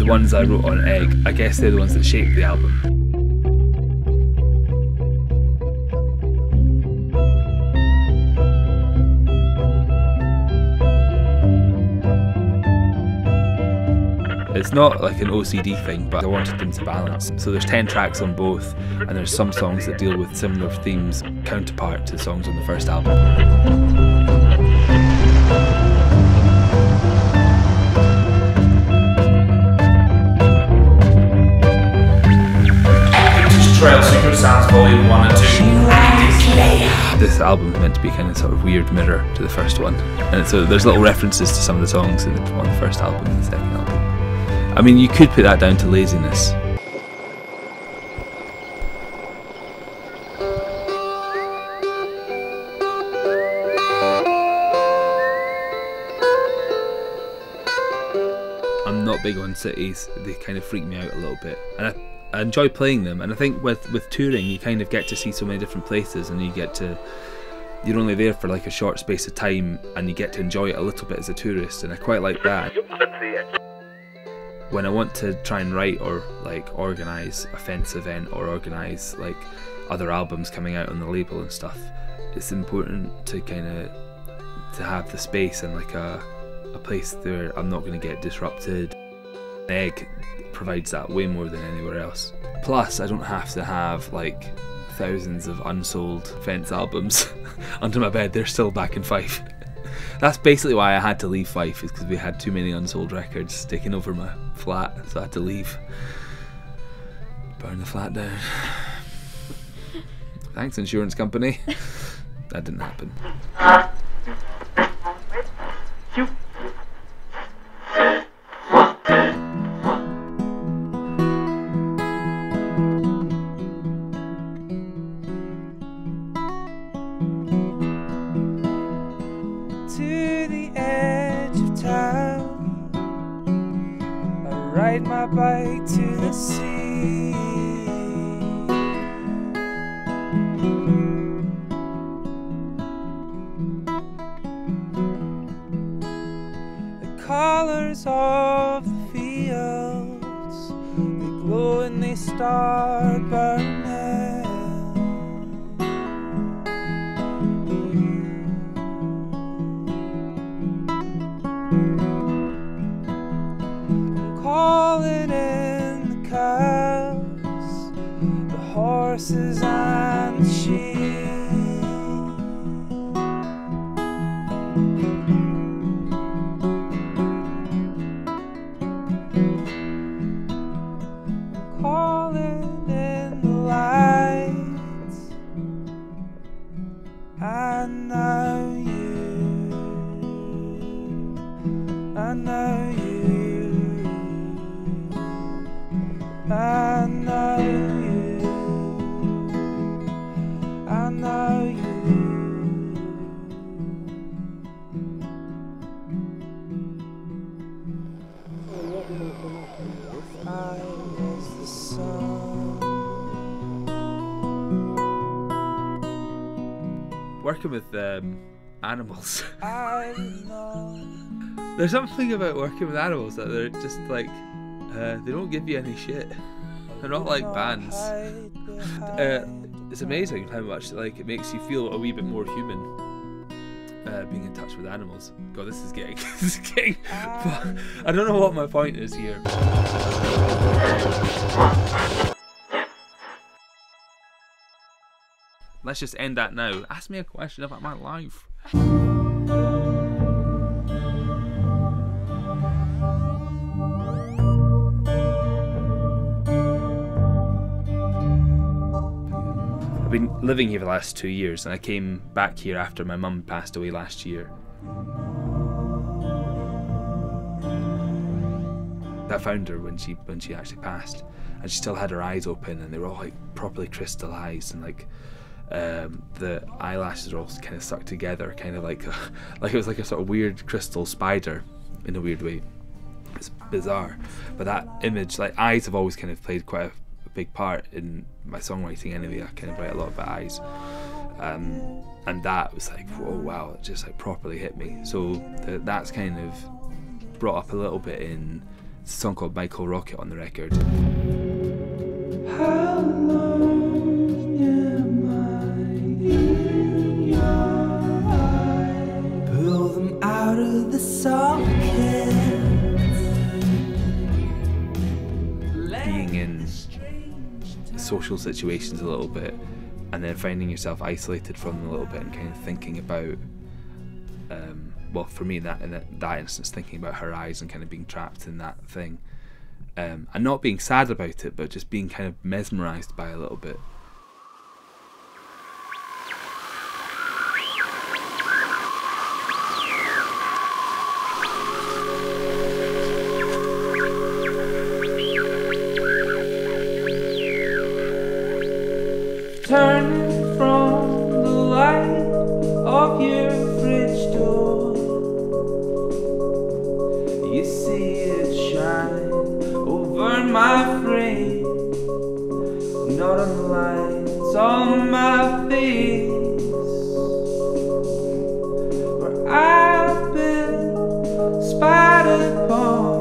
the ones I wrote on Eigg, I guess they're the ones that shaped the album. It's not like an OCD thing, but I wanted them to balance. So there's 10 tracks on both, and there's some songs that deal with similar themes, counterpart to the songs on the first album. Pictish Trail, Secret Soundz Vol.2. This album is meant to be kind of sort of weird mirror to the first one, and so there's little references to some of the songs on the first album and the second album. I mean, you could put that down to laziness. I'm not big on cities, they kind of freak me out a little bit. And I enjoy playing them, and I think with touring you kind of get to see so many different places, and you're only there for like a short space of time, and you get to enjoy it a little bit as a tourist, and I quite like that. When I want to try and write or like organise a fence event or organise like other albums coming out on the label and stuff, it's important to have the space and like a place where I'm not going to get disrupted. Eigg provides that way more than anywhere else. Plus, I don't have to have like thousands of unsold Fence albums under my bed. They're still back in Fife. That's basically why I had to leave Fife, is because we had too many unsold records taking over my flat, so I had to leave. Burn the flat down. Thanks, insurance company. That didn't happen. To the edge of town, I ride my bike to the sea. The colours of the fields, they glow and they start burning. Calling in the cows, the horses and the sheep. I'm calling in the lights, I know you, I know you. I know you, I know you. If I was the sun. Working with animals. I know. There's something about working with animals that they're just like, they don't give you any shit. They're not like bands. It's amazing how much like it makes you feel a wee bit more human. Being in touch with animals. God, this is getting, but I don't know what my point is here. Let's just end that now. Ask me a question about my life. I've been living here for the last 2 years, and I came back here after my mum passed away last year. I found her when she actually passed, and she still had her eyes open, and they were all like properly crystallized, and like the eyelashes were all kind of stuck together, kind of like it was like a sort of weird crystal spider in a weird way. It's bizarre, but that image, like eyes, have always kind of played quite a big part in my songwriting anyway. I kind of write a lot about eyes, and that was like, whoa, wow, it just like properly hit me. So that's kind of brought up a little bit in It's a song called Michael Rocket on the record. How long am I in your eyes? Pull them out of the socket. Being in social situations a little bit, and then finding yourself isolated from them a little bit, and kind of thinking about, well, for me in that instance, thinking about her eyes and kind of being trapped in that thing, and not being sad about it, but just being kind of mesmerised by it a little bit. Turning from the light of your fridge door, you see it shine over my frame, not on the lines on my face, where I've been spied upon,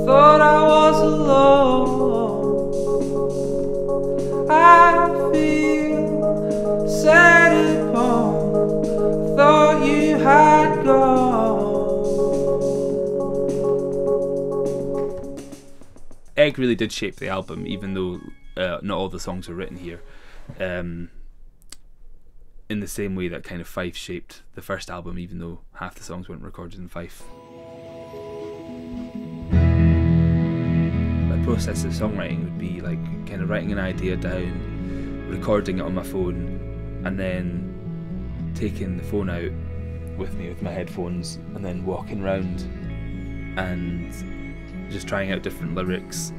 thought I was alone. I feel set upon, thought you had gone. Eigg really did shape the album, even though not all the songs are written here, in the same way that kind of Fife shaped the first album, even though half the songs weren't recorded in Fife. My process of songwriting would be like kind of writing an idea down, recording it on my phone, and then taking the phone out with me with my headphones, and then walking around and just trying out different lyrics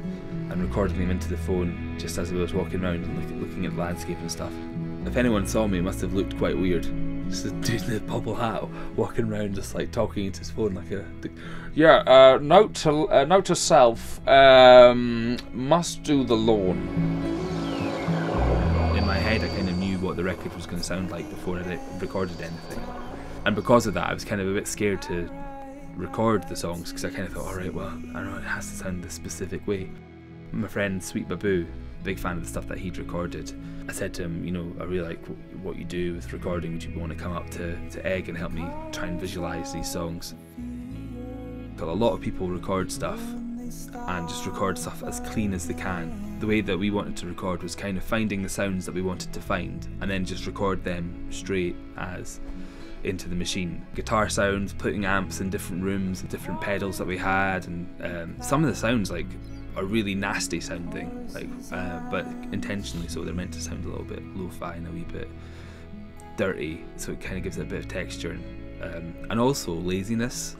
and recording them into the phone just as I was walking around and looking at the landscape and stuff. If anyone saw me, it must have looked quite weird. Just doing the bobble hat, walking around just like talking into his phone like a... Yeah, note to self, must do the lawn. In my head I kind of knew what the record was going to sound like before I recorded anything. And because of that I was kind of a bit scared to record the songs, because I kind of thought, alright, well, I don't know, it has to sound this specific way. My friend Sweet Babu, big fan of the stuff that he'd recorded, I said to him, you know, I really like what you do with recording, would you want to come up to Eigg and help me try and visualise these songs? Because a lot of people record stuff and just record stuff as clean as they can. The way that we wanted to record was kind of finding the sounds that we wanted to find and then just record them straight as into the machine. Guitar sounds, putting amps in different rooms, different pedals that we had, and some of the sounds like are really nasty sounding, like but intentionally so. They're meant to sound a little bit lo-fi and a wee bit dirty, so it kind of gives it a bit of texture and also laziness.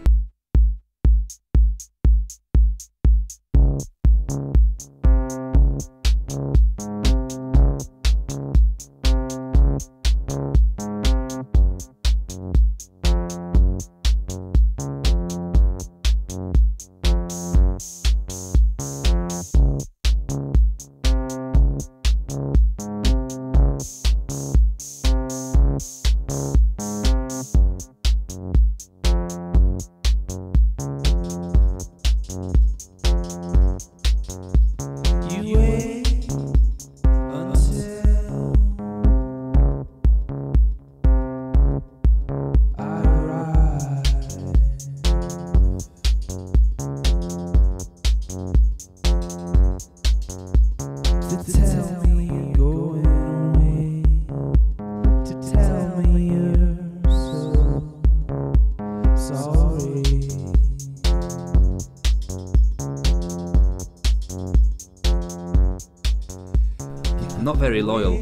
I'm not very loyal.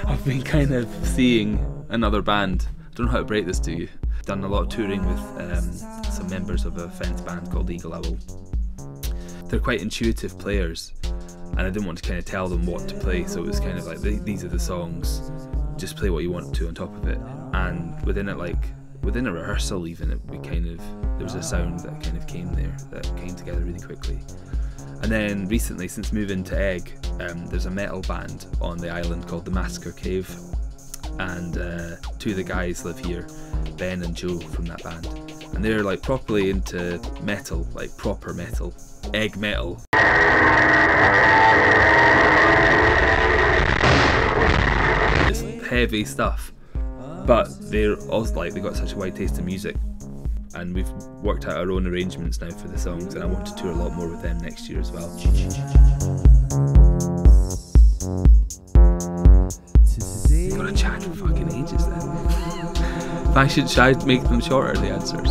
I've been kind of seeing another band. I don't know how to break this to you. I've done a lot of touring with some members of a Fence band called Eagle Owl. They're quite intuitive players, and I didn't want to kind of tell them what to play, so it was kind of like, these are the songs, just play what you want to on top of it. And within it, like within a rehearsal even, there was a sound that kind of came there, that came together really quickly. And then recently, since moving to Eigg, there's a metal band on the island called the Massacre Cave, and two of the guys live here, Ben and Joe from that band, and they're like properly into metal, like proper metal, Eigg metal. It's heavy stuff, but they're also like, they've got such a wide taste in music, and we've worked out our own arrangements now for the songs, and I want to tour a lot more with them next year as well. Got to chat for fucking ages then. Should I make them shorter, the answers?